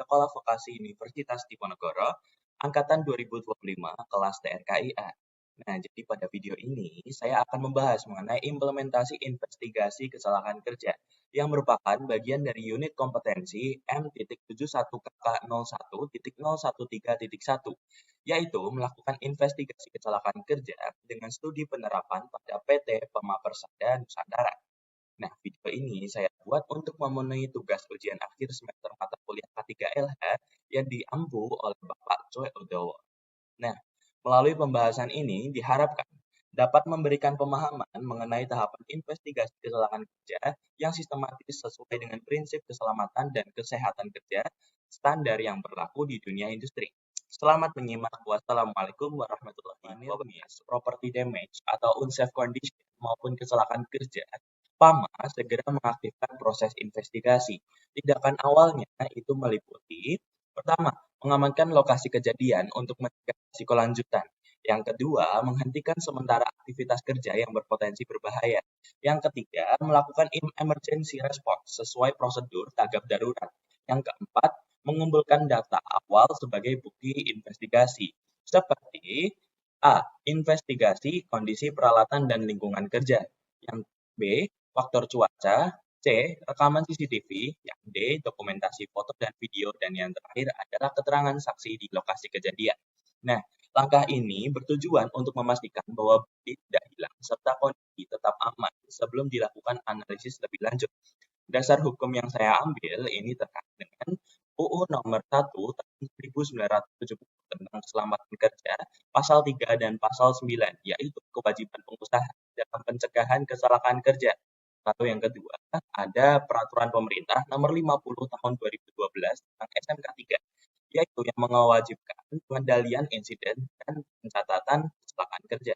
Sekolah Vokasi Universitas Diponegoro, Angkatan 2025, kelas TRKIA. Nah, jadi pada video ini saya akan membahas mengenai implementasi investigasi kecelakaan kerja yang merupakan bagian dari unit kompetensi M.71KK01.013.1, yaitu melakukan investigasi kecelakaan kerja dengan studi penerapan pada PT Pema Persada Nusantara. Nah, video ini saya buat untuk memenuhi tugas ujian akhir semester mata kuliah K3LH yang diampu oleh Bapak Choi Udowo. Nah, melalui pembahasan ini diharapkan dapat memberikan pemahaman mengenai tahapan investigasi kecelakaan kerja yang sistematis sesuai dengan prinsip keselamatan dan kesehatan kerja standar yang berlaku di dunia industri. Selamat menyimak. Wassalamualaikum warahmatullahi wabarakatuh. Property damage atau unsafe condition maupun kecelakaan kerja, PAMA segera mengaktifkan proses investigasi. Tindakan awalnya itu meliputi, pertama, mengamankan lokasi kejadian untuk mencegah risiko lanjutan. Yang kedua, menghentikan sementara aktivitas kerja yang berpotensi berbahaya. Yang ketiga, melakukan emergency response sesuai prosedur tanggap darurat. Yang keempat, mengumpulkan data awal sebagai bukti investigasi. Seperti A. Investigasi kondisi peralatan dan lingkungan kerja. Yang B. Faktor cuaca. C. Rekaman CCTV. Yang D. Dokumentasi foto dan video. Dan yang terakhir adalah keterangan saksi di lokasi kejadian. Nah, langkah ini bertujuan untuk memastikan bahwa bukti tidak hilang serta kondisi tetap aman sebelum dilakukan analisis lebih lanjut. Dasar hukum yang saya ambil ini terkait dengan UU nomor 1 tahun 1970 tentang keselamatan kerja, pasal 3 dan pasal 9, yaitu kewajiban pengusaha dalam pencegahan kecelakaan kerja. Lalu yang kedua, ada peraturan pemerintah nomor 50 tahun 2012 tentang SMK 3, yaitu yang mewajibkan pengendalian insiden dan pencatatan kecelakaan kerja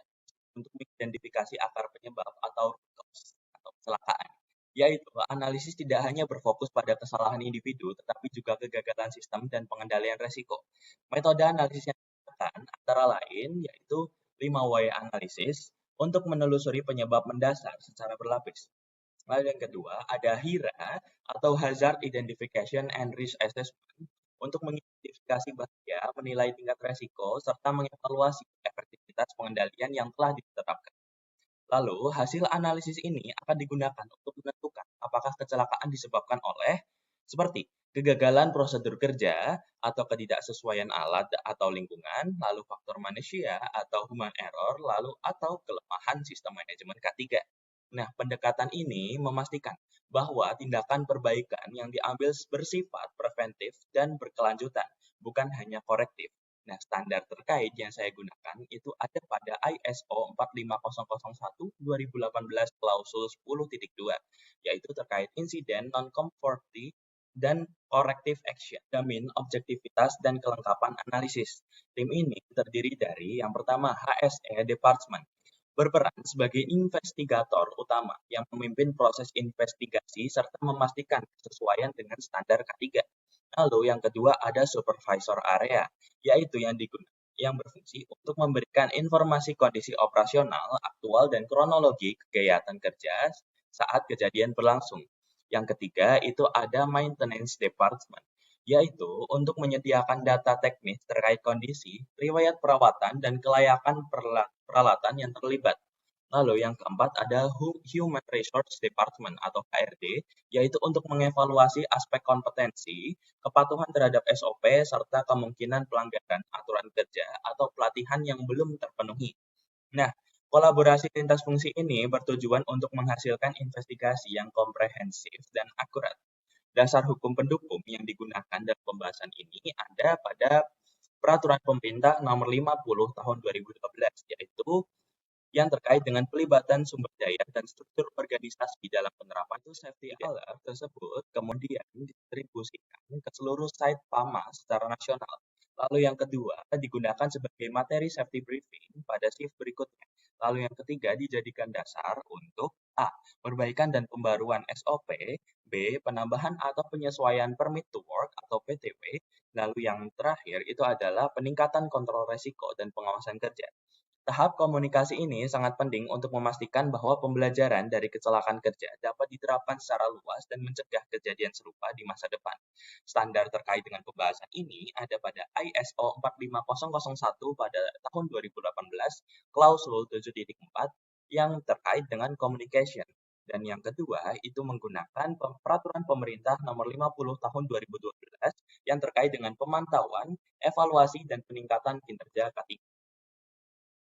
untuk mengidentifikasi akar penyebab atau root cause atau kecelakaan, yaitu analisis tidak hanya berfokus pada kesalahan individu, tetapi juga kegagalan sistem dan pengendalian resiko. Metode analisis yang digunakan antara lain yaitu 5W analisis untuk menelusuri penyebab mendasar secara berlapis. Lalu yang kedua, ada HIRA atau Hazard Identification and Risk Assessment untuk mengidentifikasi bahaya, menilai tingkat resiko, serta mengevaluasi efektivitas pengendalian yang telah diterapkan. Lalu, hasil analisis ini akan digunakan untuk menentukan apakah kecelakaan disebabkan oleh seperti kegagalan prosedur kerja atau ketidaksesuaian alat atau lingkungan, lalu faktor manusia atau human error, lalu atau kelemahan sistem manajemen K3. Nah, pendekatan ini memastikan bahwa tindakan perbaikan yang diambil bersifat preventif dan berkelanjutan, bukan hanya korektif. Nah, standar terkait yang saya gunakan itu ada pada ISO 45001-2018 klausul 10.2, yaitu terkait insiden non-conformity dan corrective action, jamin objektivitas dan kelengkapan analisis. Tim ini terdiri dari yang pertama HSE Department, berperan sebagai investigator utama yang memimpin proses investigasi serta memastikan kesesuaian dengan standar K3. Lalu yang kedua ada supervisor area, yaitu yang berfungsi untuk memberikan informasi kondisi operasional, aktual, dan kronologi kegiatan kerja saat kejadian berlangsung. Yang ketiga itu ada maintenance department, yaitu untuk menyediakan data teknis terkait kondisi, riwayat perawatan, dan kelayakan peralatan yang terlibat. Lalu yang keempat ada Human Resource Department atau HRD, yaitu untuk mengevaluasi aspek kompetensi, kepatuhan terhadap SOP, serta kemungkinan pelanggaran aturan kerja atau pelatihan yang belum terpenuhi. Nah, kolaborasi lintas fungsi ini bertujuan untuk menghasilkan investigasi yang komprehensif dan akurat. Dasar hukum pendukung yang digunakan dalam pembahasan ini ada pada Peraturan Pemerintah Nomor 50 Tahun 2012, yaitu yang terkait dengan pelibatan sumber daya dan struktur organisasi dalam penerapan itu safety alert tersebut kemudian didistribusikan ke seluruh site PAMA secara nasional. Lalu yang kedua digunakan sebagai materi safety briefing pada shift berikutnya. Lalu yang ketiga dijadikan dasar untuk A. Perbaikan dan pembaruan SOP, B. Penambahan atau penyesuaian permit to work atau PTW. Lalu yang terakhir itu adalah peningkatan kontrol resiko dan pengawasan kerja. Tahap komunikasi ini sangat penting untuk memastikan bahwa pembelajaran dari kecelakaan kerja dapat diterapkan secara luas dan mencegah kejadian serupa di masa depan. Standar terkait dengan pembahasan ini ada pada ISO 45001 pada tahun 2018, Klausul 7.4 yang terkait dengan communication. Dan yang kedua, itu menggunakan peraturan pemerintah nomor 50 tahun 2012 yang terkait dengan pemantauan, evaluasi, dan peningkatan kinerja K3.